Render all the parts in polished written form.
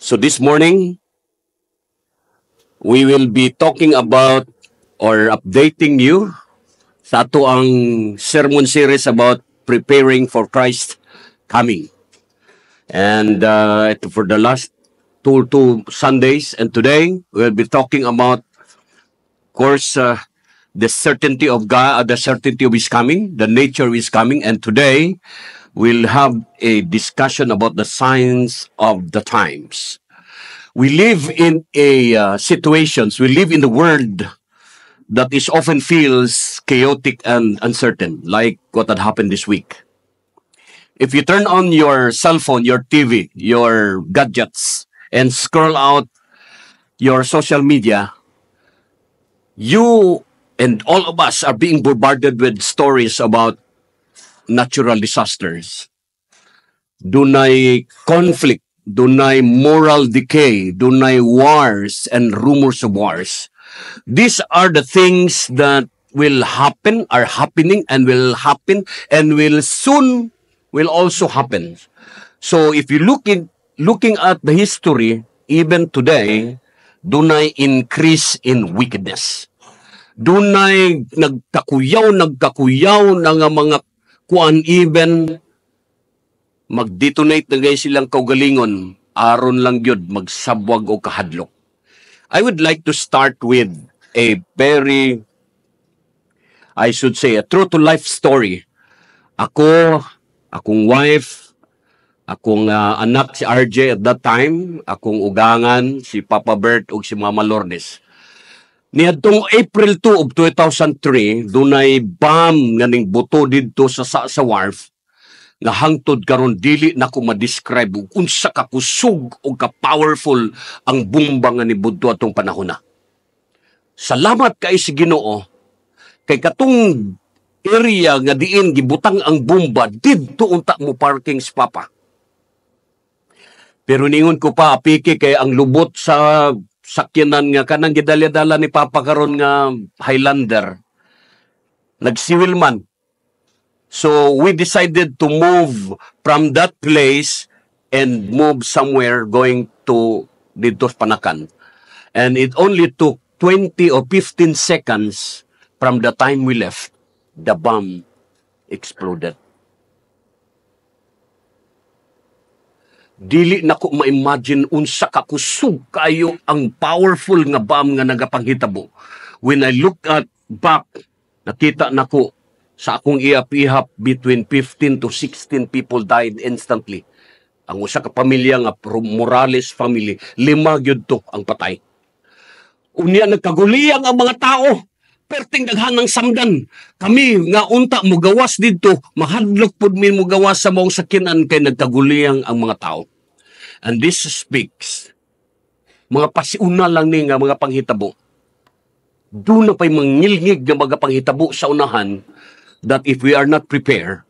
So this morning, we will be talking about or updating you sa ato ang sermon series about preparing for Christ's coming. And for the last two Sundays and today, we'll be talking about, of course, the certainty of God, the certainty of His coming, the nature of His coming. And today, we'll have a discussion about the signs of the times. We live in we live in the world that is often feels chaotic and uncertain, like what had happened this week. If you turn on your cell phone, your TV, your gadgets, and scroll out your social media, you and all of us are being bombarded with stories about natural disasters. Dunay conflict, dunay moral decay, dunay wars and rumors of wars. These are the things that will happen, are happening, and will happen, and will also happen. So if you looking at the history, even today, dunay increase in wickedness. Dunay nagkakuyaw na nga mga kuan, even mag-detonate na gay silang kaugalingon, aron lang yun magsabwag o kahadlok. I would like to start with a very, I should say, a true-to-life story. Akong wife, akong anak si RJ at that time, akong ugangan, si Papa Bert ug si Mama Lourdes. Niadtong April 2 of 2003, dunay bomb nga ning buto didto sa wharf, nga hangtod karon dili na ko ma-describe unsa ka kusog o ka powerful ang bomba nga nibudto atong panahon na. Salamat kay si Ginoo kay katong area nga diin gibutang ang bomba didto unta mo parking si Papa. Pero ningon ko pa apiki kay ang lubot sa sakyanan nga kanang gidala-dala ni Papa karon nga Highlander nagsiwil man. So we decided to move from that place and move somewhere going to dito sa Panakan. And it only took 20 or 15 seconds from the time we left, the bomb exploded. Dili na ko ma-imagine unsa ka kusog kayo ang powerful nga bomb nga nagapanghitabo. When I look at back, nakita nako sa akong ihap-ihap, between 15 to 16 people died instantly. Ang usa ka pamilya nga Morales family, 5 gyud to ang patay. Unya nagkaguliyang ang mga tao, perting daghanang samdan. Kami nga unta mo gawas didto, mahadlok pud mi mo gawas sa maong sakyanan kay nagkaguliyang ang mga tao. And this speaks, mga pasiuna lang ni nga mga panghitabo. Doon na pa'y mangilngig nga mga panghitabo sa unahan, that if we are not prepared,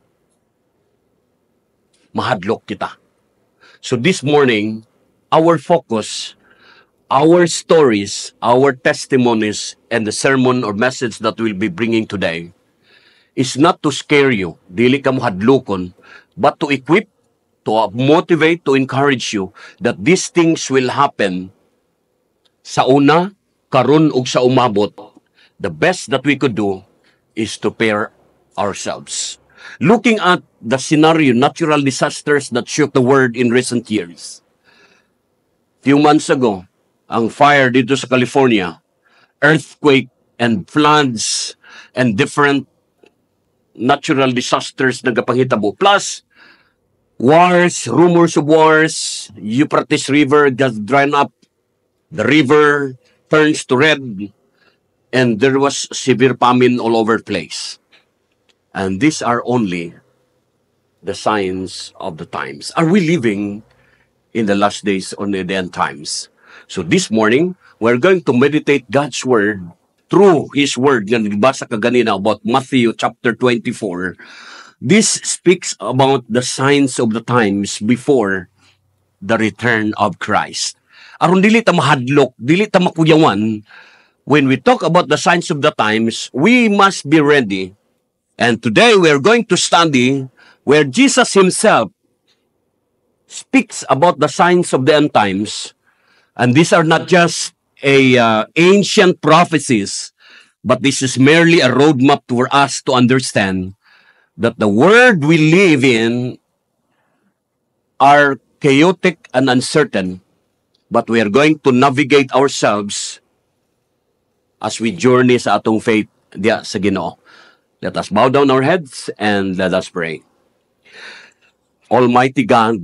mahadlok kita. So this morning, our focus, our stories, our testimonies, and the sermon or message that we'll be bringing today is not to scare you, dili ka mo hadlokon, but to equip, to motivate, to encourage you that these things will happen sa una, karon ug sa umabot. The best that we could do is to prepare ourselves. Looking at the scenario, natural disasters that shook the world in recent years. Few months ago, ang fire dito sa California, earthquake and floods and different natural disasters nagapangitabo. Plus, wars, rumors of wars, Euphrates River just dried up. The river turns to red and there was severe famine all over the place. And these are only the signs of the times. Are we living in the last days or the end times? So this morning, we're going to meditate God's Word through His Word. Nga nabasa ka ganina about Matthew chapter 24. This speaks about the signs of the times before the return of Christ. Aron dili ta mahadlok, dili ta makuyawan. When we talk about the signs of the times, we must be ready. And today we are going to study where Jesus Himself speaks about the signs of the end times. And these are not just ancient prophecies, but this is merely a roadmap for us to understand that the world we live in are chaotic and uncertain, but we are going to navigate ourselves as we journey sa atong faith diya sa Ginoo. Let us bow down our heads and let us pray. Almighty God,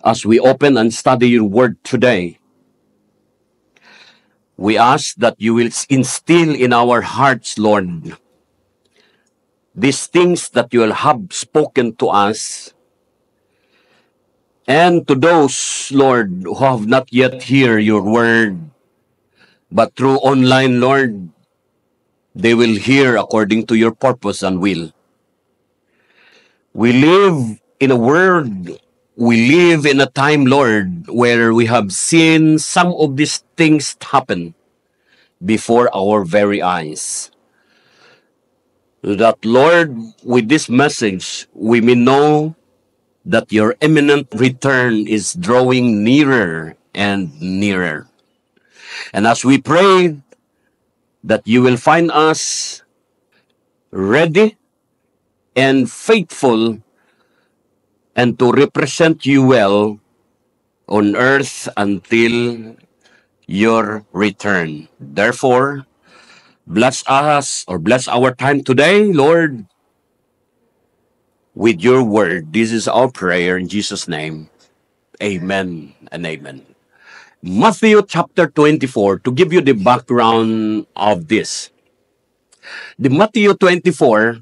as we open and study your word today, we ask that you will instill in our hearts, Lord, these things that you will have spoken to us. And to those, Lord, who have not yet heard your word, but through online, Lord, they will hear according to your purpose and will. We live in a world, we live in a time, Lord, where we have seen some of these things happen before our very eyes. That, Lord, with this message, we may know that your imminent return is drawing nearer and nearer. And as we pray that you will find us ready and faithful and to represent you well on earth until your return. Therefore, bless us or bless our time today, Lord, with your word. This is our prayer in Jesus' name. Amen and amen. Matthew chapter 24, to give you the background of this. The Matthew 24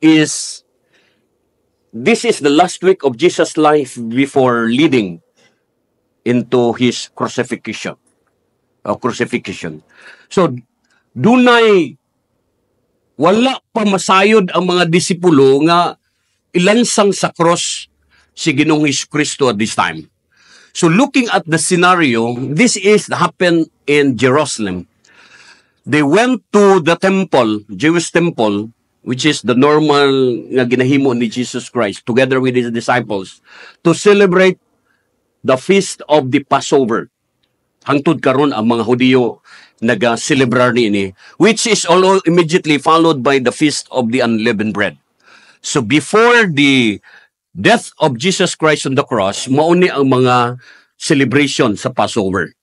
is, this is the last week of Jesus' life before leading into his crucifixion. So, dunay wala pa masayod ang mga disipulo nga ilansang sa cross si Ginoong Kristo at this time. So looking at the scenario, this is happened in Jerusalem. They went to the temple, Jewish temple, which is the normal nga ginahimo ni Jesus Christ together with his disciples to celebrate the feast of the Passover. Hangtod karon ang mga Hudiyo naga-celebrar niini, which is all immediately followed by the feast of the unleavened bread. So before the death of Jesus Christ on the cross, mauni ang mga celebration sa Passover.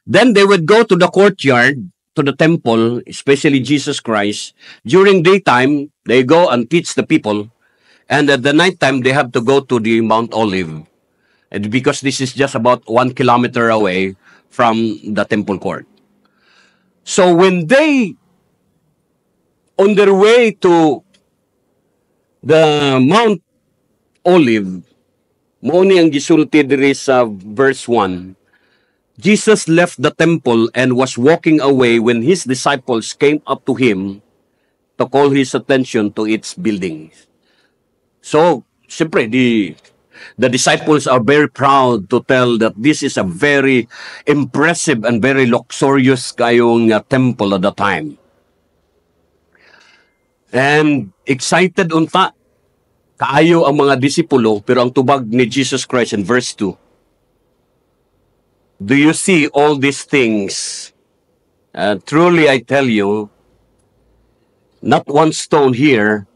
Then they would go to the courtyard, to the temple, especially Jesus Christ. During daytime, they go and teach the people. And at the nighttime, they have to go to the Mount Olive. And because this is just about 1 kilometer away from the temple court. So when they, on their way to the Mount Olive, mauni ang gisulti diri sa verse 1, Jesus left the temple and was walking away when his disciples came up to him to call his attention to its buildings. So, siyempre, the disciples are very proud to tell that this is a very impressive and very luxurious kayong temple at the time. And excited unta kaayo ang mga disipulo, pero ang tubag ni Jesus Christ in verse 2, do you see all these things? Truly I tell you, not one stone here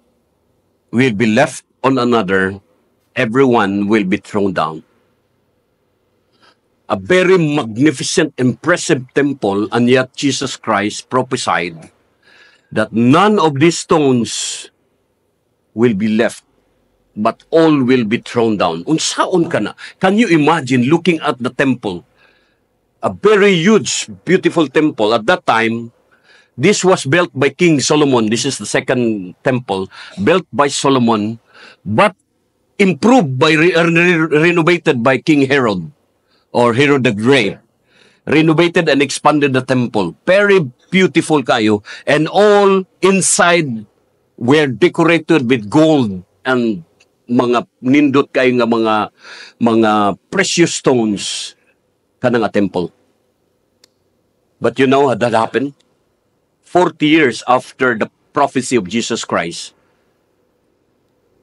will be left on another. Everyone will be thrown down. A very magnificent, impressive temple, and yet Jesus Christ prophesied that none of these stones will be left, but all will be thrown down. Unsaon ka na? Can you imagine looking at the temple? A very huge, beautiful temple. At that time, this was built by King Solomon. This is the second temple, built by Solomon, but improved by, renovated by King Herod, or Herod the Great. Renovated and expanded the temple. Very beautiful kayo. And all inside were decorated with gold and mga nindot kayo nga mga precious stones kanang a temple. But you know what that happened? 40 years after the prophecy of Jesus Christ,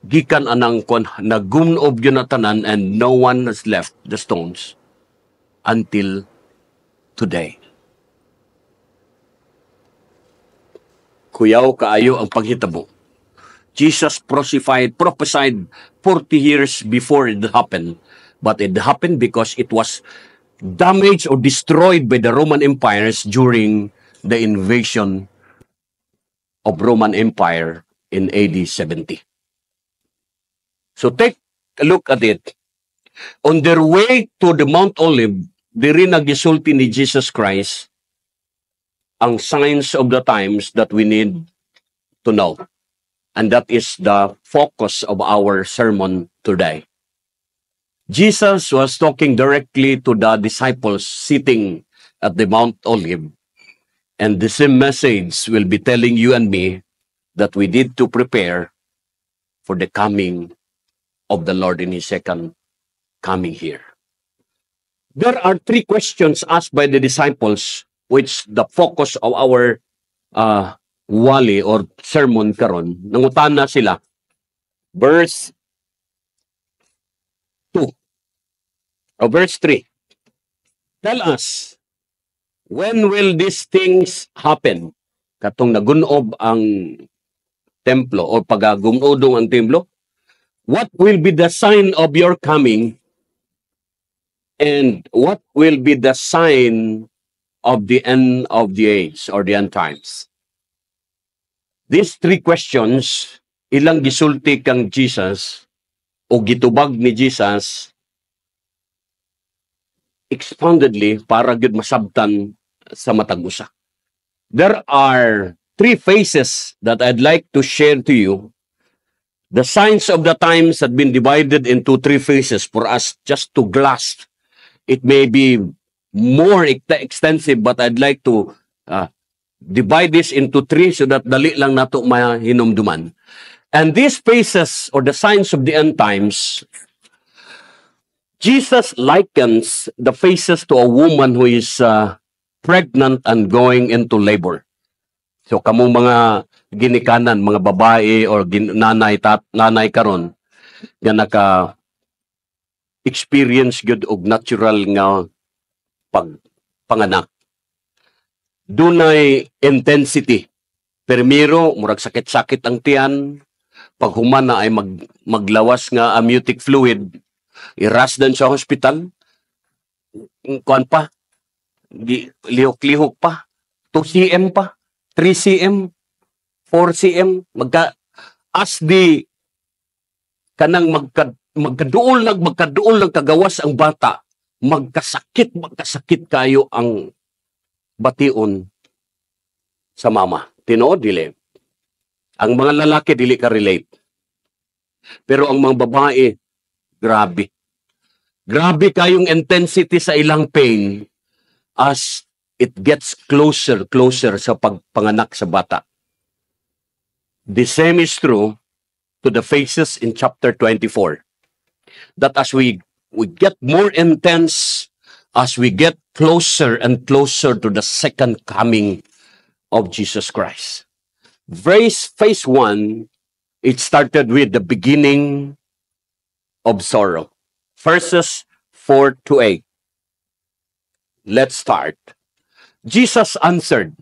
gikan anang kon nagunob yun na tanan and no one has left the stones until today. Kuyaw kaayo ang paghitabo. Jesus prophesied 40 years before it happened. But it happened because it was damaged or destroyed by the Roman empires during the invasion of Roman Empire in AD 70. So take a look at it. On their way to the Mount Olive, diri nagisulti ni Jesus Christ ang signs of the times that we need to know. And that is the focus of our sermon today. Jesus was talking directly to the disciples sitting at the Mount Olive. And the same message will be telling you and me that we need to prepare for the coming of the Lord in His second coming here. There are three questions asked by the disciples, which the focus of our wali or sermon karon. Nangutana sila. Verse 2 or verse 3. Tell us, when will these things happen? Katong nagunob ang templo o pagagunodong ang templo. What will be the sign of your coming? And what will be the sign of the end of the age or the end times? These three questions, ilang gisulti kang Jesus o gitubag ni Jesus expoundedly para gud masabtan sa matag usa. There are three phases that I'd like to share to you. The signs of the times have been divided into three phases for us just to grasp. It may be more extensive, but I'd like to divide this into three so that dali lang nato mahinumduman. And these phases or the signs of the end times, Jesus likens the phases to a woman who is pregnant and going into labor. So kamong mga ginikanan, mga babae or nanay karon nga naka experience good og natural nga panganak. Dunay intensity. Primero, murag sakit-sakit ang tiyan. Pag humana ay maglawas nga amniotic fluid, iras din sa hospital. Kuan pa, lihok-lihok pa, 2 cm pa, 3 cm, 4 cm, as di kanang magkaduol lang kagawas ang bata, magkasakit kayo ang bation sa mama. Tinuod dili. Ang mga lalaki dili ka relate. Pero ang mga babae, grabe. Grabe kayong intensity sa ilang pain as it gets closer sa pagpanganak sa bata. The same is true to the phases in chapter 24. That as we get more intense, as we get closer and closer to the second coming of Jesus Christ. Phase 1, it started with the beginning of sorrow. Verses 4 to 8. Let's start. Jesus answered,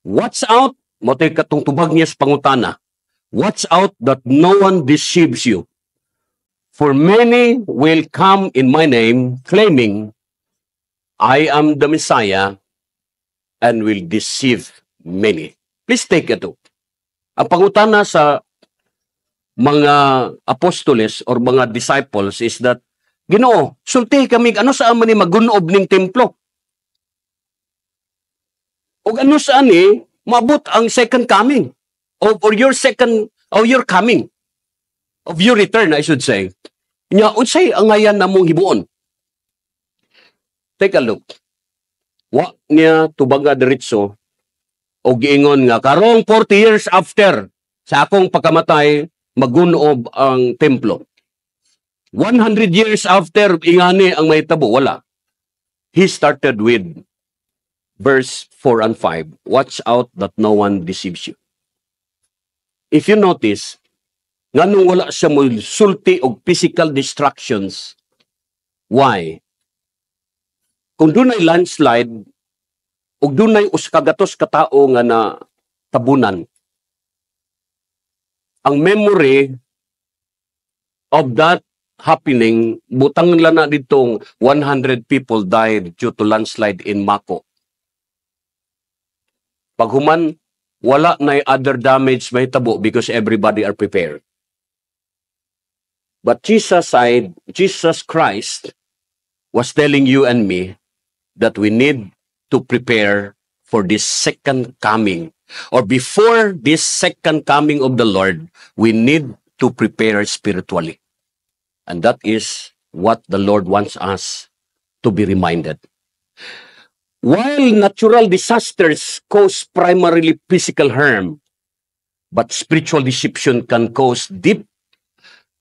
"Watch out," motoy katong tubag niya sa pangutana. "Watch out that no one deceives you. For many will come in my name, claiming, I am the Messiah, and will deceive many." Please take it to. Ang pangutana sa mga apostoles or mga disciples is that, Ginoo, sulti kami, ano saan man ni magunob ning templo? O ano saan mabot ang second coming? Or your coming? Of your return, I should say. Nya, unsay ang ngayan na mong hibuon? Take a look. Wa niya tubaga diretso o giingon nga, karong 40 years after sa akong pagkamatay, magunob ang templo. 100 years after, ingani ang may tabo, wala. He started with verse 4 and 5. Watch out that no one deceives you. If you notice, Nganong wala siya mo sulti og physical distractions? Why? Kung dunay landslide, ug dunay uskagatos ka tawo nga na tabunan, ang memory of that happening, butang lang na ditong 100 people died due to landslide in Mako. Paghuman, wala na other damage may tabo because everybody are prepared. But Jesus Christ was telling you and me that we need to prepare for this second coming. Or before this second coming of the Lord, we need to prepare spiritually. And that is what the Lord wants us to be reminded. While natural disasters cause primarily physical harm, but spiritual deception can cause deep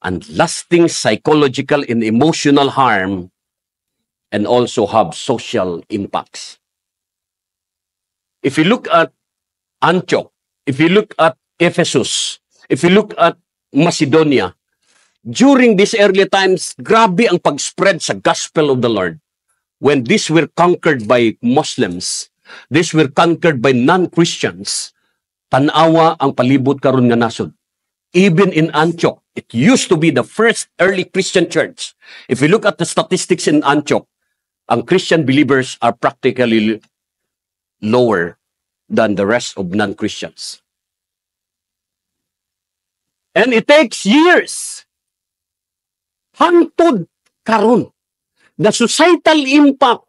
and lasting psychological and emotional harm and also have social impacts. If you look at Antioch, if you look at Ephesus, if you look at Macedonia, during these early times, grabe ang pag-spread sa gospel of the Lord. When these were conquered by Muslims, these were conquered by non-Christians, tanawa ang palibot karon nga nasod. Even in Antioch, it used to be the first early Christian church. If you look at the statistics in Antioch, ang Christian believers are practically lower than the rest of non-Christians. And it takes years. Hantod karon. The societal impact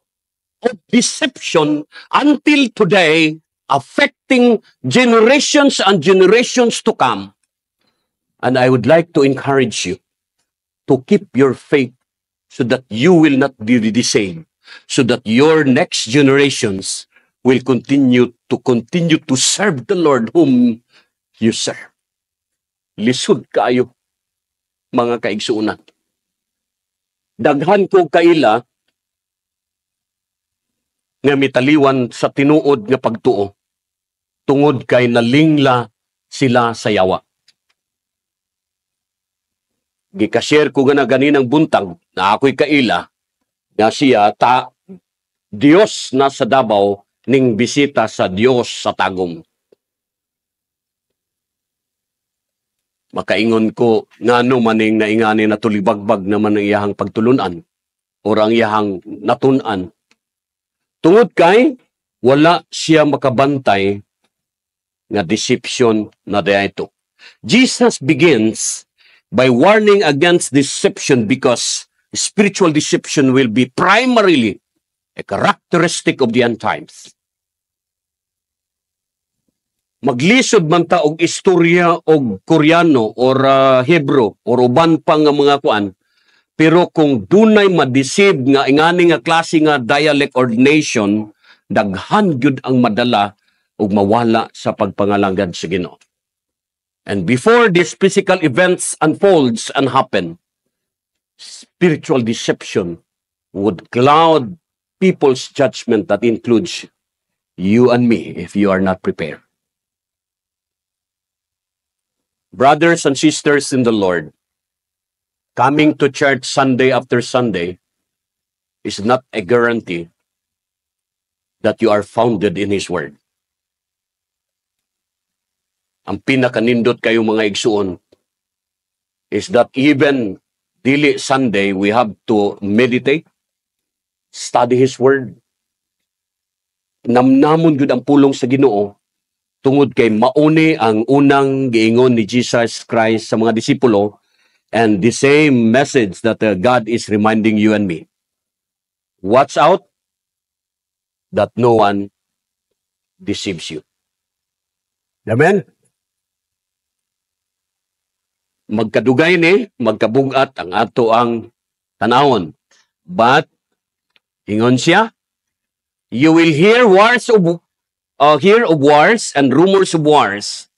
of deception until today affecting generations and generations to come. And I would like to encourage you to keep your faith so that you will not be the same, so that your next generations will continue to serve the Lord whom you serve. Lisod kayo, mga kaigsuunan. Daghan ko kaila nga mitaliwan sa tinuod nga pagtuo, tungod kay nalingla sila sa yawa. Gikashare ko nga na ganinang buntag na ako'y kaila na siya Dios na sa Davao ning bisita sa Dios sa Tagum. Makaingon ko ngano maning naingani na tulibagbag naman ang iyahang pagtulunan o ang iyahang natunan. Tungod kay wala siya makabantay nga deception na dayto. Jesus begins by warning against deception because spiritual deception will be primarily a characteristic of the end times. Maglisod man ta og istorya og Koreano or Hebrew or uban pa nga mga kuan, pero kung dunay madeceive nga ingani nga klase nga dialect or nation, daghan gyud ang madala ug mawala sa pagpangalanggan sa Ginoo. And before these physical events unfolds and happen, spiritual deception would cloud people's judgment that includes you and me if you are not prepared. Brothers and sisters in the Lord, coming to church Sunday after Sunday is not a guarantee that you are founded in His Word. Ang pinakanindot kayo mga igsuon is that even dili Sunday, we have to meditate, study His Word. Namnamon gud ang pulong sa Ginoo tungod kay mauni ang unang giingon ni Jesus Christ sa mga disipulo and the same message that God is reminding you and me. Watch out that no one deceives you. Amen? Magkadugay ni, magkabugat ang ato ang tanawon. But, ingon siya, you will hear of wars and rumors of wars,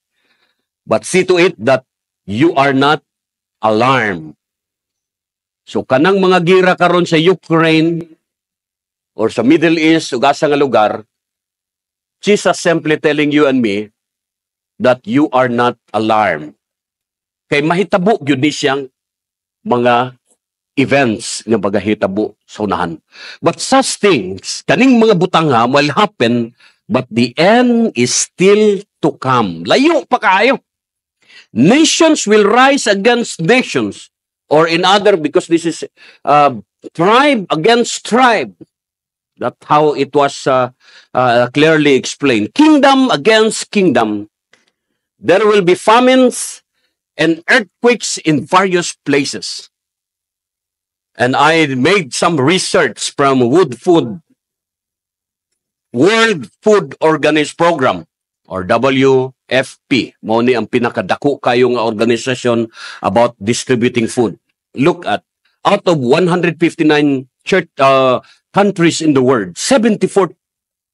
but see to it that you are not alarmed. So, kanang mga gira karon sa Ukraine or sa Middle East o gasa nga lugar, Jesus simply telling you and me that you are not alarmed. Kay mahitabo gyud ni siyang mga events nga bagahitabo sa unahan. But such things, kaning mga butanga will happen, but the end is still to come. Layo pa kayo. Nations will rise against nations, or in other, because this is tribe against tribe. That's how it was clearly explained. Kingdom against kingdom. There will be famines and earthquakes in various places. And I made some research from World Food Organization Program, or WFP. Mao ni ang pinakadako kayo nga organisasyon about distributing food. Look at, out of 159 countries in the world, 74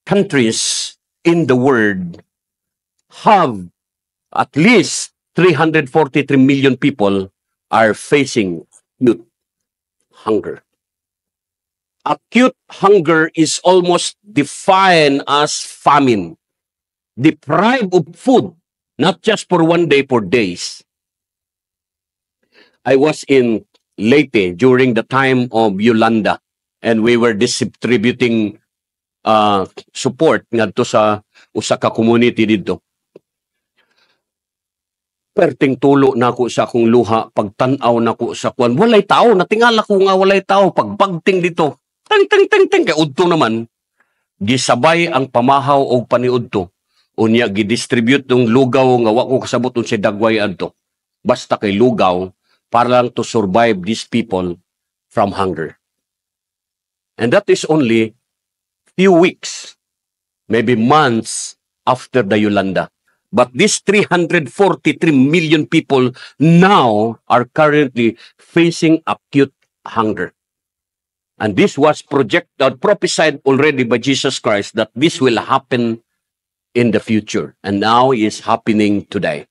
countries in the world have at least 343 million people are facing acute hunger. Acute hunger is almost defined as famine. Deprived of food, not just for one day, for days. I was in Leyte during the time of Yolanda, and we were distributing support ngadto sa usa ka community dito. Perting tulo nako sa akong luha, pagtan-aw nako sa kwan, walay tao, natingala ko nga walay tao, pagbagting dito. Tang kay udto naman, gisabay ang pamahaw og paniudto. Unya gidistribute ng lugaw nga wa ko kasabot si dagway adto. Basta kay lugaw para lang to survive these people from hunger. And that is only few weeks, maybe months after the Yolanda. But these 343 million people now are currently facing acute hunger. And this was prophesied already by Jesus Christ that this will happen in the future. And now is happening today.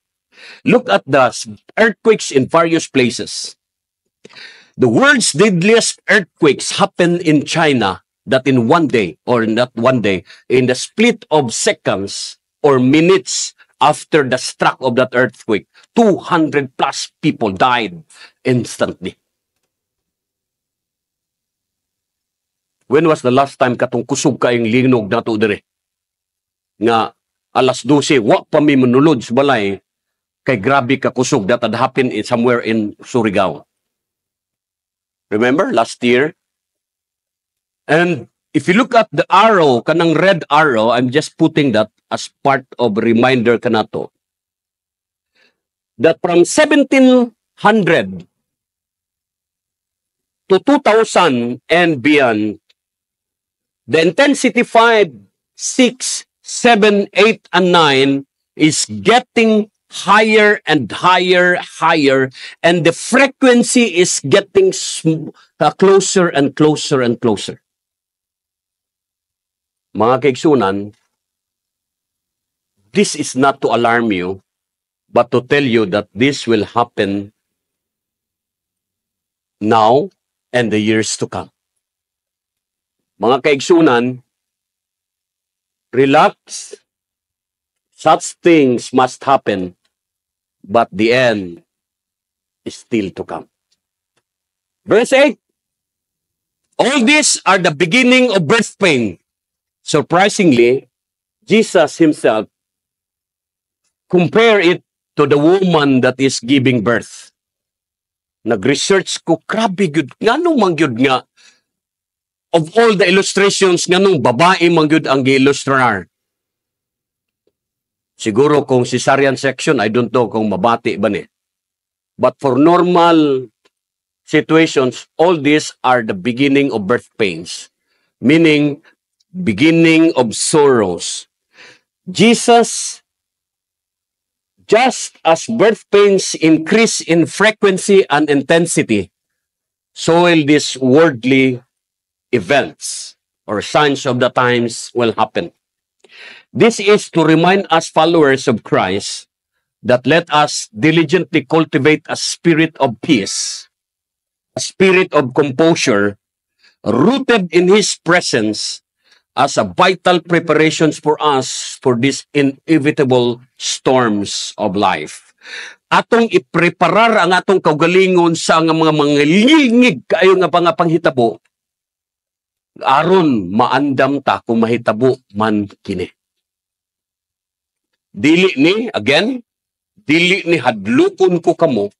Look at the earthquakes in various places. The world's deadliest earthquakes happen in China, that in one day, or not one day, in the split of seconds or minutes after the struck of that earthquake, 200 plus people died instantly. When was the last time katong kusog kayong linog nato dire? Nga alas 12, wa pa mi manulod sa balay, kay grabe ka kusog that had happened somewhere in Surigao. Remember last year? And if you look at the arrow, kanang red arrow, I'm just putting that as part of reminder kanato. That from 1700 to 2000 and beyond, the intensity 5, 6, 7, 8, and 9 is getting higher and higher, and the frequency is getting closer and closer and closer. Mga kaigsunan, this is not to alarm you, but to tell you that this will happen now and the years to come. Mga kaigsunan, relax. Such things must happen, but the end is still to come. Verse 8, all these are the beginning of birth pain. Surprisingly, Jesus himself compare it to the woman that is giving birth. Nag-research ko, grabe gyud, nganong mangyud nga, of all the illustrations, nganong babae mangyud ang gi-illustrar. Siguro kung cesarean section, I don't know kung mabati ba ni. But for normal situations, all these are the beginning of birth pains. Meaning, beginning of sorrows. Jesus, just as birth pains increase in frequency and intensity, so will these worldly events or signs of the times will happen. This is to remind us followers of Christ that let us diligently cultivate a spirit of peace, a spirit of composure, rooted in His presence as a vital preparations for us for these inevitable storms of life. atong ipreparar ang atong kaugalingon sa nga mga mangilingig kaayo nga mga panghitabo aron maandam ta kung mahitabo man kini. Dili ni hadlukon ko kamo,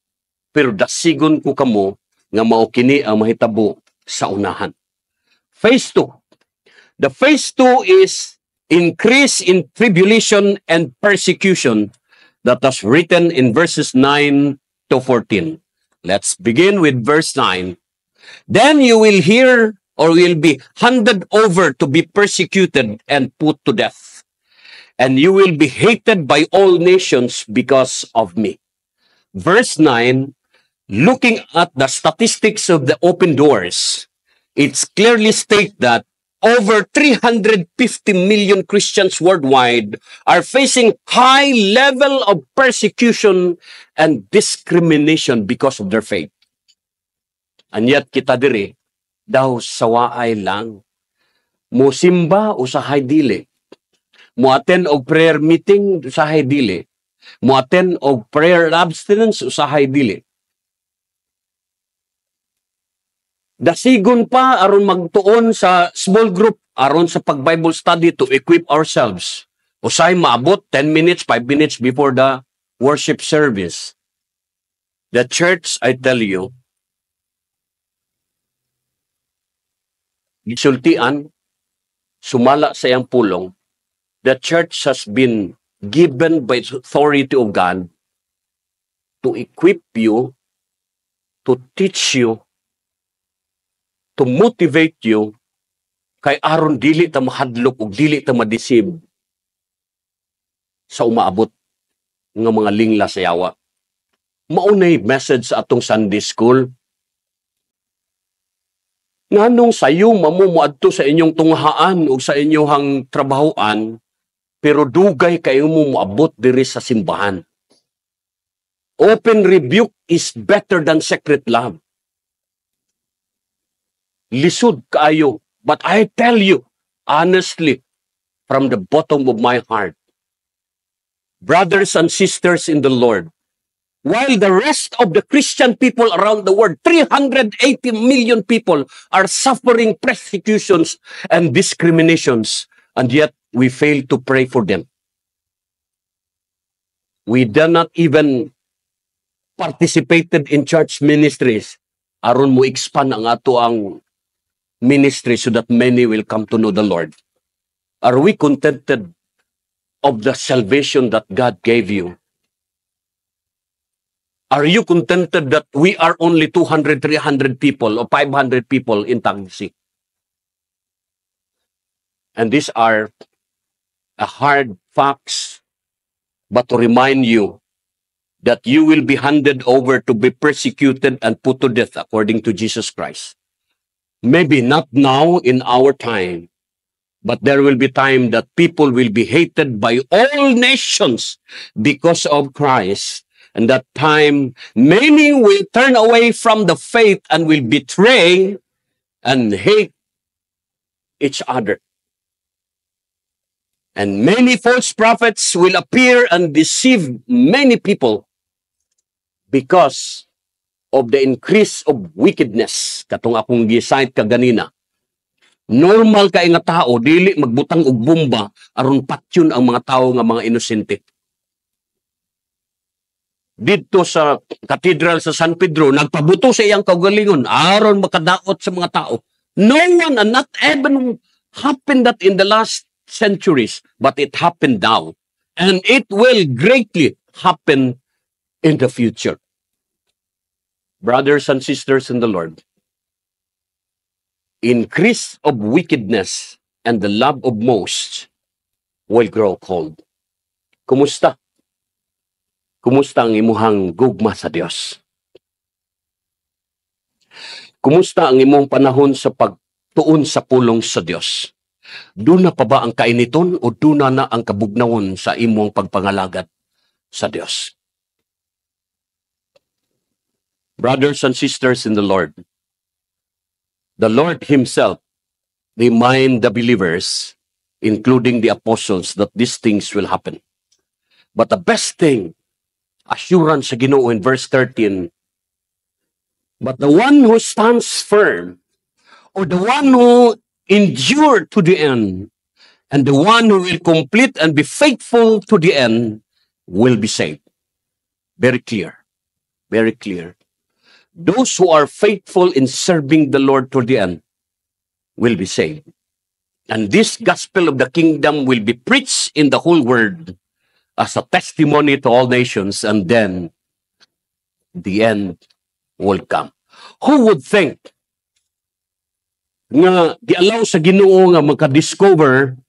pero dasigon ko kamo nga mao kini ang mahitabo sa unahan. Phase 2. The phase 2 is increase in tribulation and persecution that was written in verses 9 to 14. Let's begin with verse 9. Then you will hear or will be handed over to be persecuted and put to death. And you will be hated by all nations because of me. Verse 9, looking at the statistics of the open doors, it's clearly stated that over 350 million Christians worldwide are facing high level of persecution and discrimination because of their faith. And yet kita diri, daw sawaay lang. Musimba usahay dili. Muaten og prayer meeting usahay dili. Muaten og prayer abstinence usahay dili. Dasigon pa aron magtuon sa small group, aron sa pag-Bible study to equip ourselves. Usay maabot 10 minutes, 5 minutes before the worship service. The church, I tell you, gisultian, sumala sa iyang pulong, the church has been given by authority of God to equip you, to teach you, to motivate you, kay aron dili ta mahadlok ug dili ta madisib sa umaabot nga mga lingla sa yawa. Maunay message sa atong Sunday school. Nganong sayo mamuadto sa inyong tunghaan o sa inyong trabahoan, pero dugay kayo mo moabot diri sa simbahan. Open rebuke is better than secret love. Lisod kaayo. But I tell you, honestly, from the bottom of my heart, brothers and sisters in the Lord, while the rest of the Christian people around the world, 380 million people, are suffering persecutions and discriminations, and yet we fail to pray for them. We do not even participated in church ministries aron mo expand ang ato ang ministry so that many will come to know the Lord. Are we contented of the salvation that God gave you? Are you contented that we are only 200, 300 people or 500 people in Tangsi? And these are a hard facts, but to remind you that you will be handed over to be persecuted and put to death according to Jesus Christ. Maybe not now in our time, but there will be time that people will be hated by all nations because of Christ. And that time, many will turn away from the faith and will betray and hate each other. And many false prophets will appear and deceive many people because of the increase of wickedness. Katong akong gisite kaganina. Normal kay nga tao, dili magbutang og bomba aron patyon ang mga tao nga mga inosente. Dito sa Cathedral sa San Pedro, nagpabuto sa iyang kaugalingon aron makadaot sa mga tao. No one, and not even happened that in the last centuries, but it happened now. And it will greatly happen in the future. Brothers and sisters in the Lord, increase of wickedness and the love of most will grow cold. Kumusta? Kumusta ang imuhang gugma sa Dios? Kumusta ang imong panahon sa pagtuon sa pulong sa Dios? Duna pa ba ang kainiton o duna na ang kabugnawon sa imong pagpangalagat sa Dios? Brothers and sisters in the Lord Himself remind the believers, including the apostles, that these things will happen. But the best thing Assurance sa Ginoo in verse 13. But the one who stands firm, or the one who endured to the end, and the one who will complete and be faithful to the end will be saved. Very clear. Very clear. Those who are faithful in serving the Lord to the end will be saved. And this gospel of the kingdom will be preached in the whole world as a testimony to all nations, and then the end will come. Who would think nga gialaw sa Ginoo nga makadiscover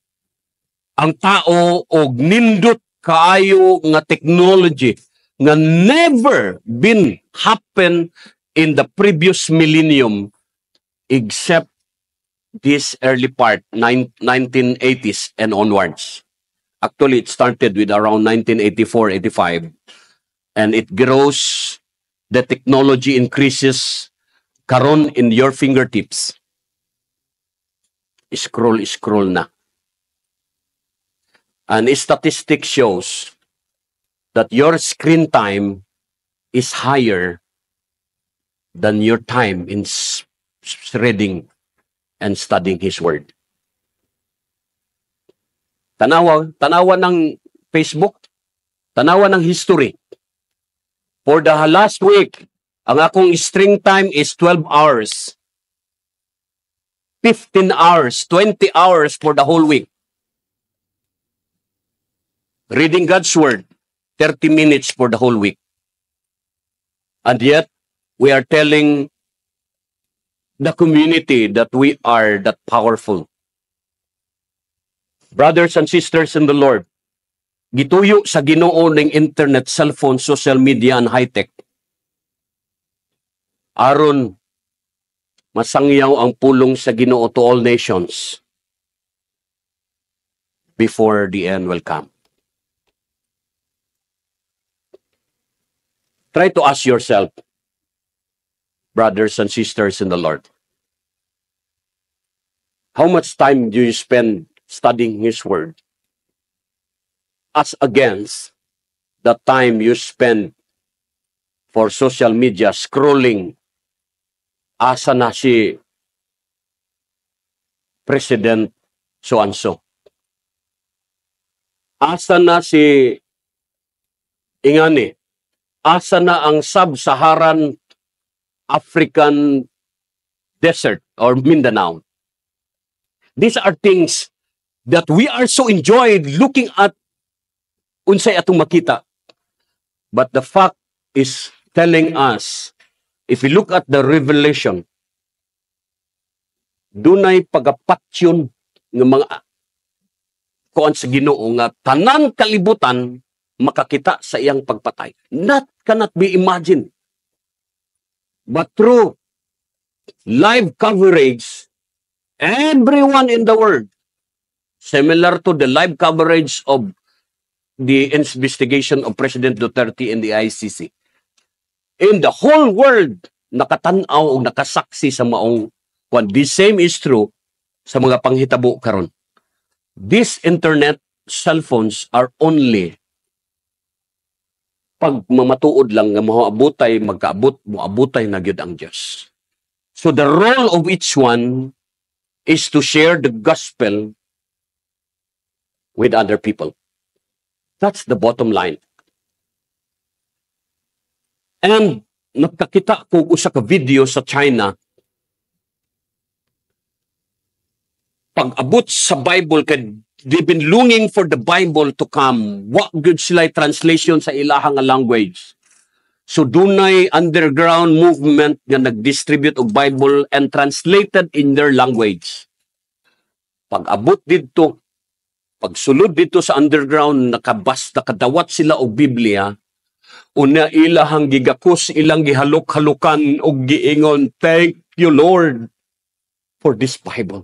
ang tao og nindot kaayo nga technology nga never been happen in the previous millennium except this early part, 1980s and onwards. Actually, it started with around 1984-85, and it grows, the technology increases, karon in your fingertips. Scroll na. And statistic shows that your screen time is higher than your time in reading and studying His Word. Tanawa ng Facebook, tanawa ng history. For the last week, ang akong string time is 12 hours. 15 hours, 20 hours for the whole week. Reading God's Word, 30 minutes for the whole week. And yet, we are telling the community that we are that powerful. Brothers and sisters in the Lord, gituyo sa Ginoo ning internet, cellphone, social media, and high-tech. Aron masangyaw ang pulong sa Ginoo to all nations before the end will come. Try to ask yourself, brothers and sisters in the Lord, how much time do you spend studying His Word as against the time you spend for social media scrolling? Asa na si President so-and-so? Asa na si Ingani? Asa na ang sub-Saharan African desert or Mindanao? These are things that we are so enjoyed looking at unsay atong makita. But the fact is telling us, if we look at the Revelation, dunay pagapatsyon ng mga kuan sa Ginoo nga tanan kalibutan makakita sa iyang pagpatay. That cannot be imagined. But through live coverage, everyone in the world, similar to the live coverage of the investigation of President Duterte in the ICC, in the whole world, nakatanaw o nakasaksi sa maong kwan. The same is true sa mga panghitabo karon. These internet cell phones are only pag mamatuod lang nga moabutay, magkaabot, moabutay na gyud ang Dios. So the role of each one is to share the gospel with other people. That's the bottom line. And nakakita ko usa ka video sa China, pag-abot sa Bible, they've been longing for the Bible to come. What good sila translation sa ilahang language. So dunay underground movement nga nag-distribute og Bible and translated in their language. Pag-abot dito, pagsulod dito sa underground, nakadawat sila og Biblia, una ilahang gigakos, ilang gihalok-halukan og giingon, "Thank you, Lord, for this Bible."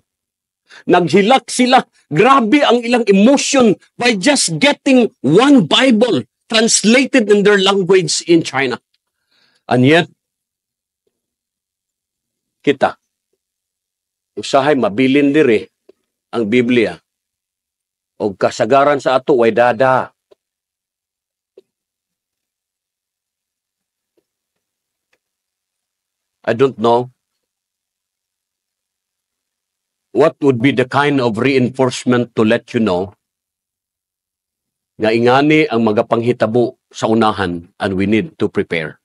Naghilak sila. Grabe ang ilang emotion by just getting one Bible translated in their language in China. And yet, kita, usahay mabilin diri ang Biblia. O kasagaran sa ato, way dada. I don't know what would be the kind of reinforcement to let you know nga ingani ang magapanghitabo sa unahan and we need to prepare.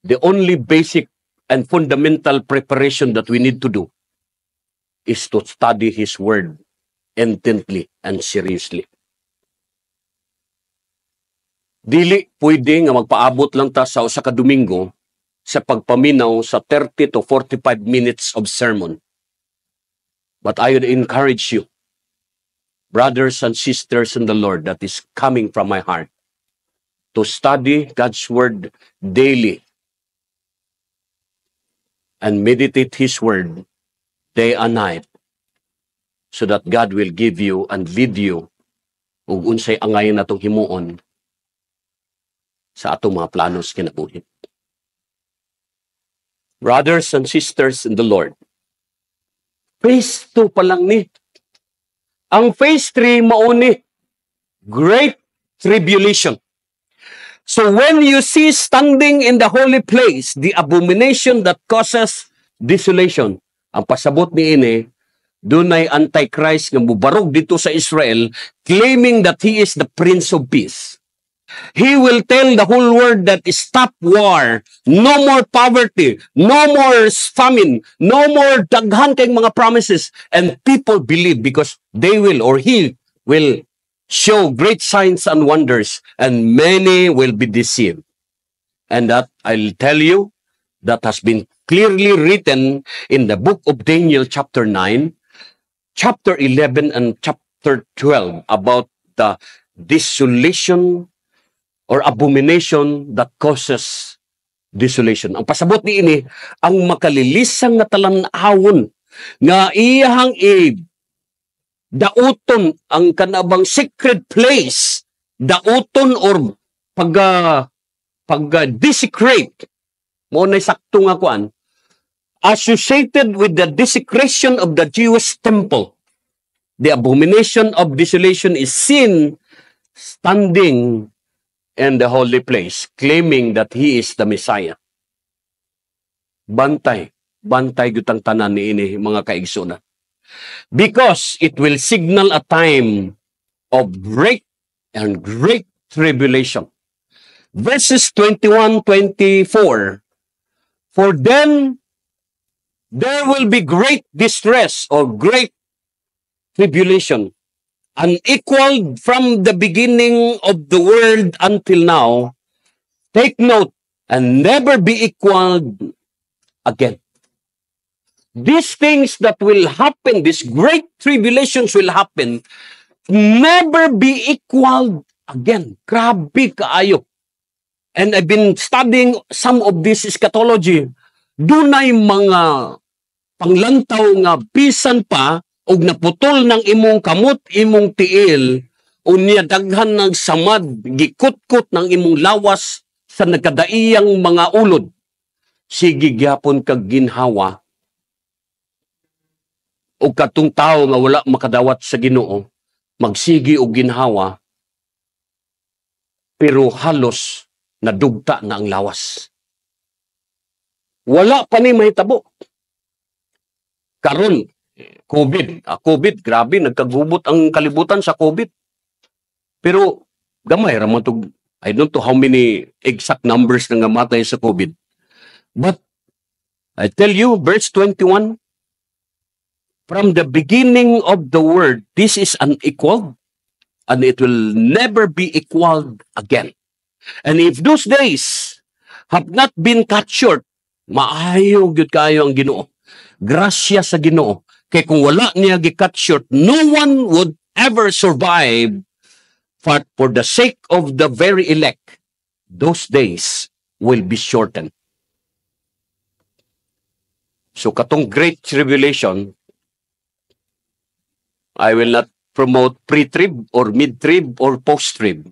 The only basic and fundamental preparation that we need to do is to study His Word intently and seriously. Dili pwede nga magpaabot lang ta sa usa ka Domingo sa pagpaminaw sa 30 to 45 minutes of sermon. But I would encourage you, brothers and sisters in the Lord, that is coming from my heart, to study God's Word daily and meditate His Word day and night so that God will give you and lead you ug unsay angay natong himuon sa atong mga planos kinabuhi. Brothers and sisters in the Lord, phase 2 pa lang ni. Ang phase 3 mao ni Great Tribulation. So when you see standing in the holy place, the abomination that causes desolation, ang pasabot ni ini, dunay Antichrist nga mubarog dito sa Israel, claiming that he is the Prince of Peace. He will tell the whole world that stop war, no more poverty, no more famine, no more daghan kayong mga promises. And people believe because they will or he will show great signs and wonders and many will be deceived. And that, I'll tell you, that has been clearly written in the book of Daniel chapter 9, chapter 11 and chapter 12 about the desolation or abomination that causes desolation. Ang pasabot ni ini, ang makalilisang na talan-awon nga iyahang dauton ang kanabang secret place, dauton or desecrate, mo na sakto nga kuan, associated with the desecration of the Jewish temple. The abomination of desolation is seen standing in the holy place, claiming that he is the Messiah. Bantay gutang tanan ni ini mga kaigsuna. Because it will signal a time of great and great tribulation. Verses 21-24, for then there will be great distress or great tribulation, unequaled from the beginning of the world until now. Take note, and never be equaled again. These things that will happen, these great tribulations will happen, never be equaled again. Grabe kaayo. And I've been studying some of this eschatology. Dunay mga panglantaw nga bisan pa og naputol ng imong kamot, imong tiil, unya daghan ng samad, gikutkot ng imong lawas sa nagkadaiyang mga ulod. Sige gyapon kag ginhawa o katong tao nga wala makadawat sa Ginoo, magsigi og ginhawa, pero halos nadugta na ang lawas. Wala pa ni mahitabo. Karon, COVID, grabe, nagkagubot ang kalibutan sa COVID. Pero, gamay, ramatog, I don't know how many exact numbers na ngamatay sa COVID. But, I tell you, verse 21, from the beginning of the world, this is unequaled, and it will never be equaled again. And if those days have not been cut short, maayo gyud kayo ang Ginoo. Grasya sa Ginoo. Kay kung wala niya gi-cut short, no one would ever survive. But for the sake of the very elect, those days will be shortened. So katong great tribulation, I will not promote pre-trib or mid-trib or post-trib.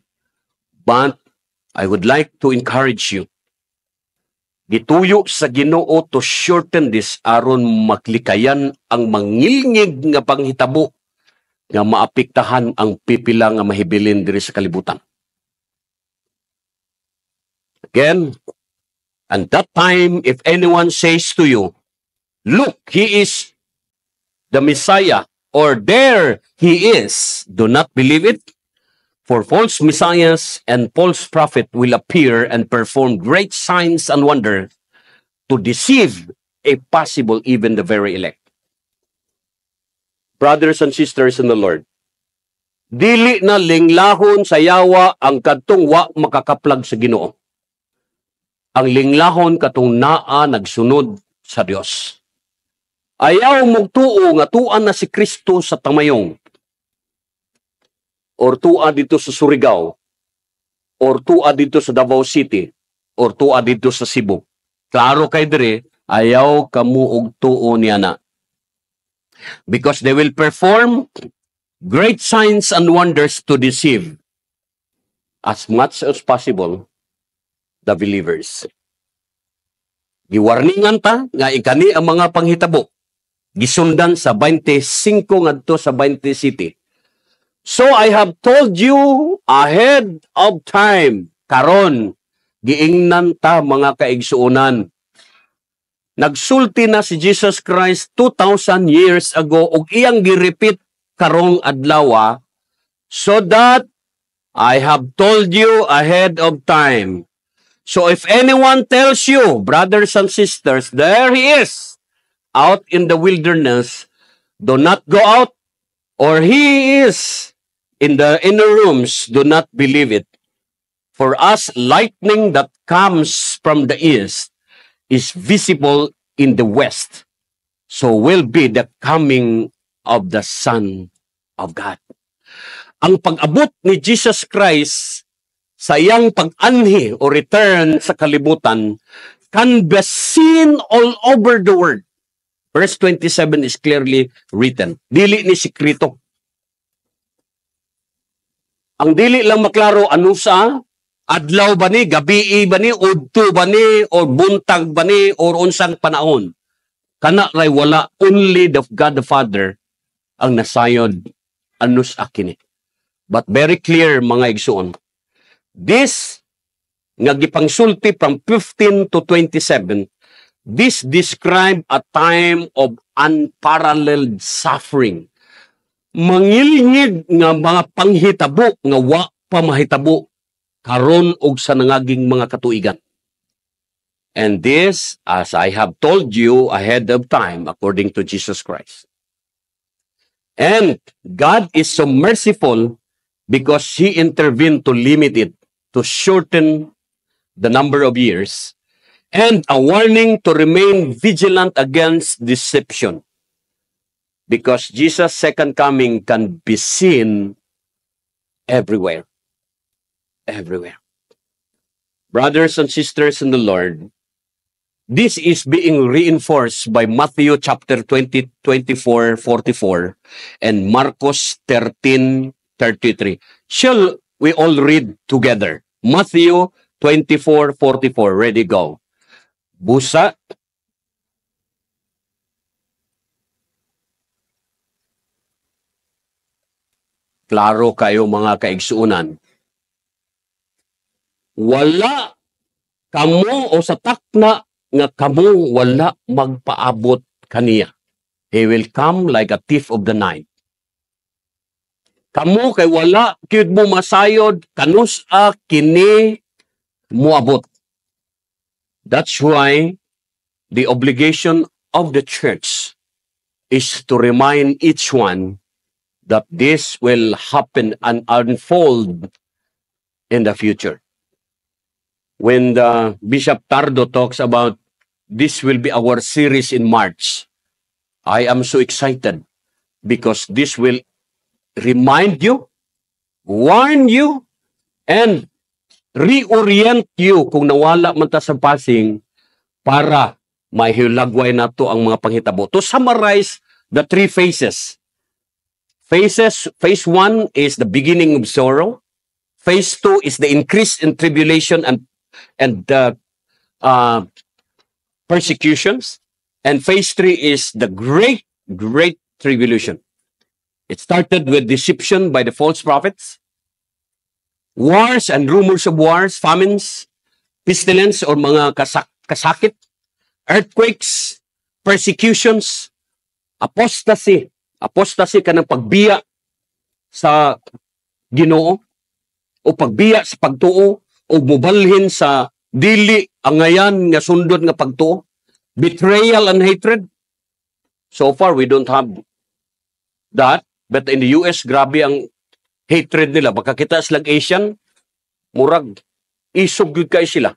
But I would like to encourage you. Gituyo sa Ginoo to shorten this aron maklikayan ang mangilngig nga panghitabo nga maapektahan ang pipila nga mahibilin diri sa kalibutan. Again, And that time, if anyone says to you, look, he is the Messiah, or there he is, do not believe it. For false messiahs and false prophet will appear and perform great signs and wonders to deceive, if possible, even the very elect. Brothers and sisters in the Lord, dili na linglahon sa yawa ang kadtong wa makakaplag sa Ginoo. Ang linglahon katong naa nagsunod sa Dios. Ayaw magtuo nga tuan na si Kristo sa tamayong, or tua dito sa Surigao, or tua dito sa Davao City, or tua dito sa Cebu. Klaro kay dire, ayaw kamu og tuo niya na. Because they will perform great signs and wonders to deceive as much as possible the believers. Giwarningan ta nga ikani ang mga panghitabo gisundan sa 25 ngadto sa 20 city. So I have told you ahead of time. Karon, giingnan ta mga kaigsuonan. Nagsulti na si Jesus Christ 2,000 years ago ug iyang gi-repeat karong adlaw, so that I have told you ahead of time. So if anyone tells you, brothers and sisters, there he is out in the wilderness, do not go out, or he is in the inner rooms, do not believe it. For us, lightning that comes from the east is visible in the west. So will be the coming of the Son of God. Ang pag-abot ni Jesus Christ sa iyang pag-anhi o return sa kalibutan can be seen all over the world. Verse 27 is clearly written. Dili ni sikrito. Ang dili lang maklaro ano sa adlaw ba ni, gabi ba ni, udto ba ni, o buntag ba ni, o unsang panahon. Kana ray wala, only the God the Father ang nasayod anus akini. But very clear mga igsoon. This nga gipangsulti from 15 to 27, this describe a time of unparalleled suffering. Mangilingid nga mga panghitabo nga wa pa mahitabo karon og sa nangaging mga katuigan. And this, as I have told you ahead of time, according to Jesus Christ. And God is so merciful because He intervened to limit it, to shorten the number of years, and a warning to remain vigilant against deception. Because Jesus' second coming can be seen everywhere. Everywhere. Brothers and sisters in the Lord, this is being reinforced by Matthew chapter 20, 24, 44 and Marcos 13, 33. Shall we all read together? Matthew 24, 44. Ready, go. Busa. Klaro kayo mga kaigsuunan. Wala kamo o sa takna nga kamo wala magpaabot kaniya. He will come like a thief of the night. Kamo kay wala kyud mo masayod kanus-a kini moabot. That's why the obligation of the church is to remind each one that this will happen and unfold in the future. When the Bishop Tardo talks about this will be our series in March, I am so excited because this will remind you, warn you, and reorient you kung nawala man ta sa passing para mahilagway na to ang mga panghitabo. To summarize the three phases. Phase 1 is the beginning of sorrow. Phase 2 is the increase in tribulation and persecutions. And phase 3 is the great tribulation. It started with deception by the false prophets, wars and rumors of wars, famines, pestilence or mga kasakit, earthquakes, persecutions, apostasy. Apostasy ka ng pagbiya sa Ginoo o pagbiya sa pagtuo o mubalhin sa dili angayan nga sundot nga pagtuo, betrayal and hatred. So far, we don't have that. But in the US, grabe ang hatred nila. Baka kita silang Asian, murag, isog yun kayo sila.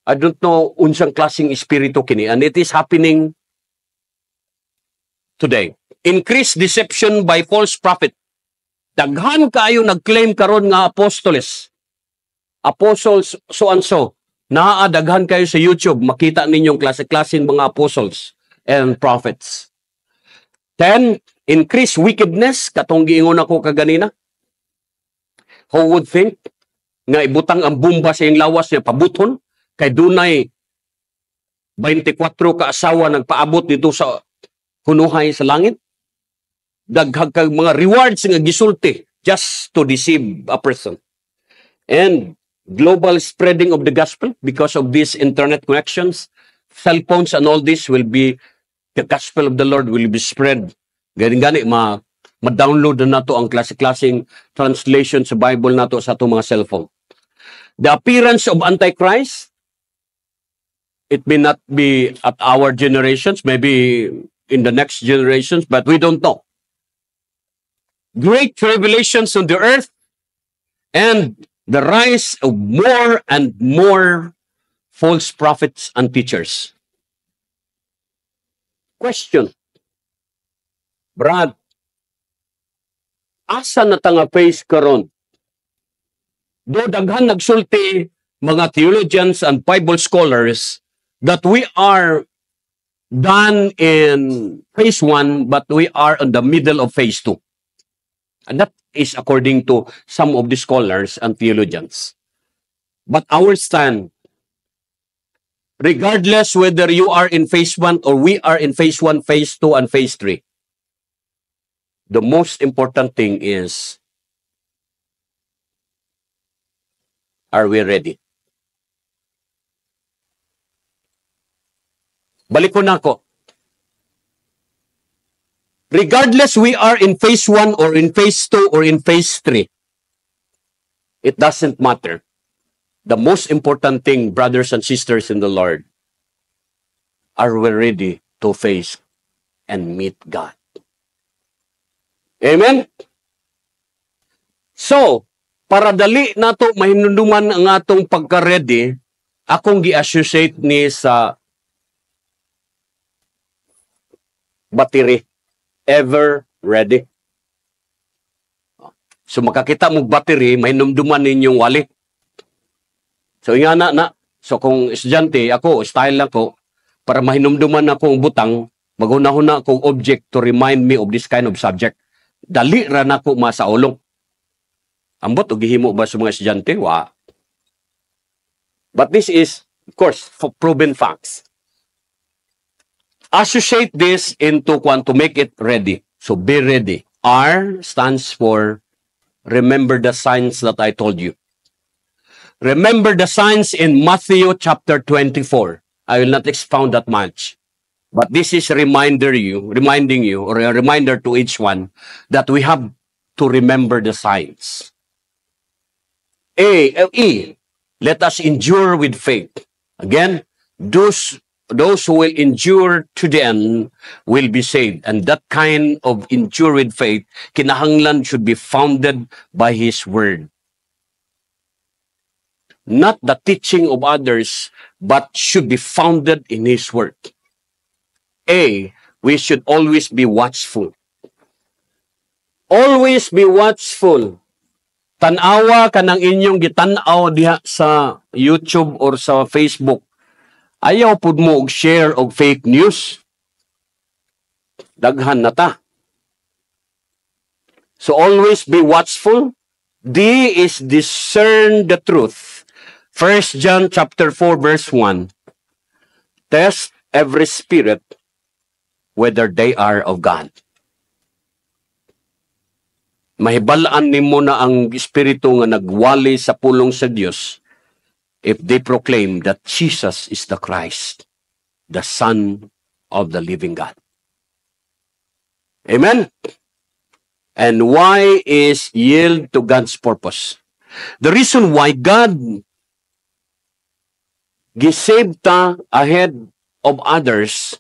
I don't know unsang klaseng espiritu kini. And it is happening today. Increased deception by false prophet. Daghan kayo nag-claim karon nga apostoles. Apostles so and so. Naadaghan kayo sa YouTube. Makita ninyong klase-klaseng mga apostles and prophets. 10. Increased wickedness. Katong giingon ako kaganina. Who would think nga ibutang ang bomba sa iyong lawas niya pabuton kay dunay 24 ka asawa nagpaabot dito sa hunuhay sa langit? Daghag kag mga rewards nga gisulti just to deceive a person. And global spreading of the gospel because of these internet connections, cell phones and all this will be, the gospel of the Lord will be spread. Gani-gani, ma-download na nato ang klase-klaseng translation sa Bible nato sa itong mga cellphone. The appearance of Antichrist, it may not be at our generations, maybe in the next generations, but we don't know. Great tribulations on the earth and the rise of more and more false prophets and teachers. Question. Brad, asa na tanga face karon? Do daghan nagsulti mga theologians and Bible scholars that we are done in phase 1 but we are in the middle of phase 2. And that is according to some of the scholars and theologians. But our stand, regardless whether you are in phase 1 or we are in phase 1, phase 2, and phase 3, the most important thing is, are we ready? Balik ko na ako. Regardless we are in phase 1 or in phase 2 or in phase 3, it doesn't matter. The most important thing, brothers and sisters in the Lord, are we ready to face and meet God? Amen? So, para dali nato mahinumduman ang atong pagka-ready, akong gi-associate ni sa battery. Ever ready. So makakita mo battery, may numduman ninyong wali. So nga na. So kung estudyante, ako, style lang ko, para mahinumduman akong butang, maghuna-huna akong object to remind me of this kind of subject. Dali ra na ko masaulong. Ambot, o gihimo ba sa mga estudyante? Wa. But this is, of course, for proven facts. Associate this into to make it ready. So be ready. R stands for remember the signs that I told you. Remember the signs in Matthew chapter 24. I will not expound that much. But this is reminding you, or a reminder to each one, that we have to remember the signs. E, let us endure with faith. Again, those who will endure to the end will be saved. And that kind of endure with faith, kinahanglan should be founded by His Word. Not the teaching of others, but should be founded in His Word. A, we should always be watchful. Always be watchful. Tanawa ka ng inyong gitanaw diha sa YouTube or sa Facebook. Ayaw pud mo og share og fake news. Daghan na ta. So always be watchful. D is discern the truth. 1 John chapter 4 verse 1. Test every spirit whether they are of God. Mahibalaan nimo na ang espiritu nga nagwali sa pulong sa Dios if they proclaim that Jesus is the Christ, the Son of the living God. Amen? And why is yield to God's purpose? The reason why God gisaved ta ahead of others,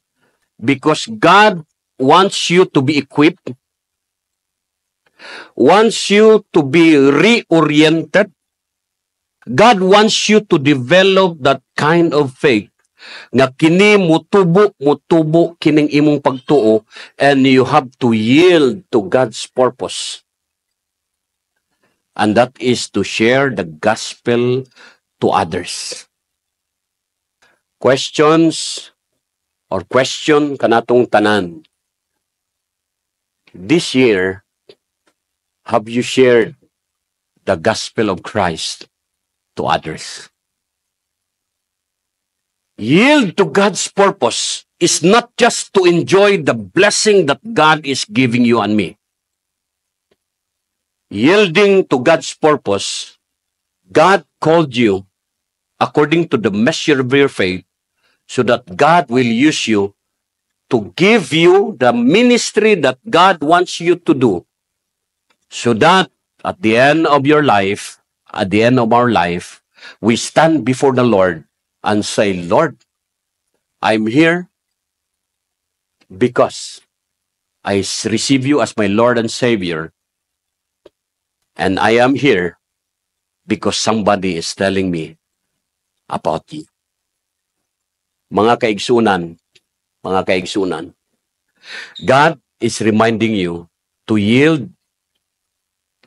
because God wants you to be equipped, wants you to be reoriented. God wants you to develop that kind of faith nga kini mutubo kining imong pagtuo, and you have to yield to God's purpose. And that is to share the gospel to others. Questions or question kanatong tanan. This year, have you shared the gospel of Christ to others? Yield to God's purpose is not just to enjoy the blessing that God is giving you and me. Yielding to God's purpose, God called you according to the measure of your faith, so that God will use you to give you the ministry that God wants you to do, so that at the end of your life, at the end of our life, we stand before the Lord and say, Lord, I'm here because I receive you as my Lord and Savior, and I am here because somebody is telling me about you. Mga kaigsunan, God is reminding you to yield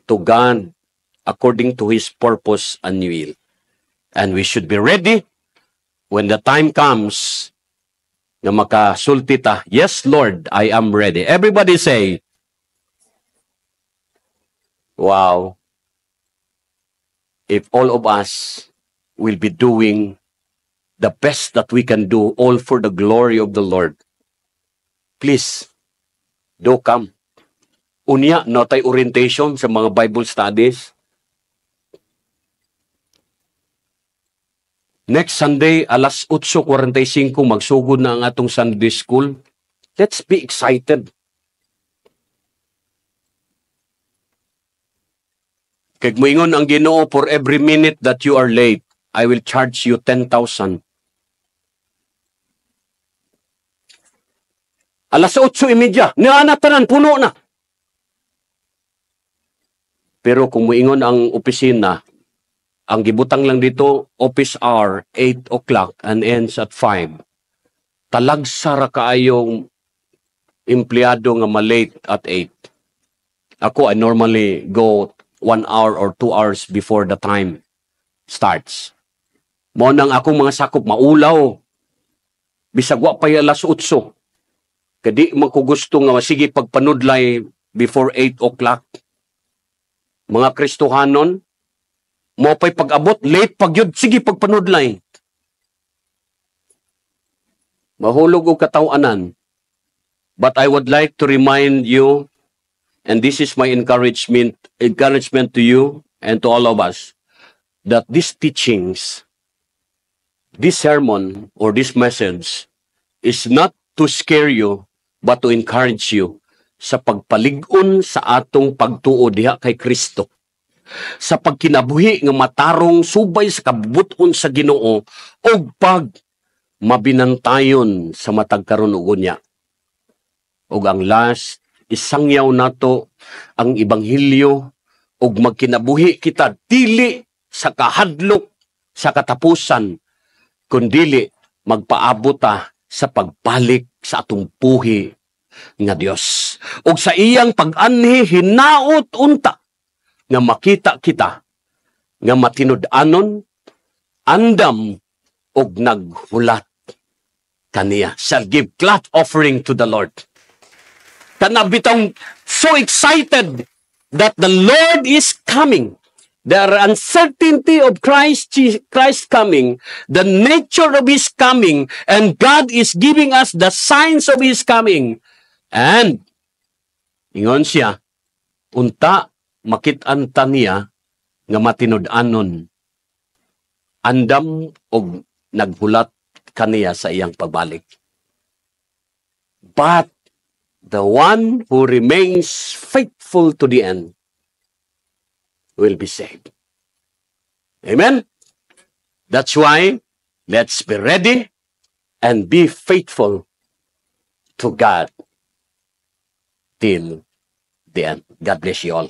to God according to His purpose and will. And we should be ready when the time comes na makasulti ta, yes, Lord, I am ready. Everybody say, wow. If all of us will be doing the best that we can do, all for the glory of the Lord, please, do come. Unya, no tay orientation sa mga Bible studies. Next Sunday, alas 8:45, magsugod na ang atong Sunday school. Let's be excited. Kag moingon ang Ginoo, for every minute that you are late, I will charge you 10,000. Alas 8:30, tanan, puno na. Pero kung moingon ang opisina, ang gibutang lang dito, office hour, 8 o'clock and ends at 5. Talagsara kaayong empleyado nga malate at 8. Ako, I normally go 1 hour or 2 hours before the time starts. Mo nang akong mga sakop, maulaw. Bisag wa pa alas 8. Kadi man ko gusto nga sige pagpanudlay before 8 o'clock. Mga Kristohanon, mo pa'y pag-abot, late pagyud, sige pagpanudlay. Mahulog o katawanan. But I would like to remind you, and this is my encouragement to you and to all of us, that these teachings, this sermon or this message is not to scare you, but to encourage you sa pagpalig-on sa atong pagtuo diha kay Kristo. Sa pagkinabuhi nga matarong subay sa kabubuton sa Ginoo o pag mabinantayon sa matag karon ug unya. Ug ang last, isangyaw nato ang ebanghelyo ug magkinabuhi kita dili sa kahadlok sa katapusan, kundili magpaabot ta sa pagbalik sa atong buhi nga Dios. Ug sa iyang pag-anhi hinaot unta nga makita kita nga matinud-anon, andam ug naghulat kaniya. Shall give clap offering to the Lord. Kanabitang so excited that the Lord is coming. The uncertainty of Christ coming, the nature of His coming, and God is giving us the signs of His coming. And, ingon siya, unta, makit-anta niya, nga matinud-anon andam og naghulat kaniya sa iyang pagbalik. But the one who remains faithful to the end will be saved. Amen? That's why, let's be ready and be faithful to God till the end. God bless you all.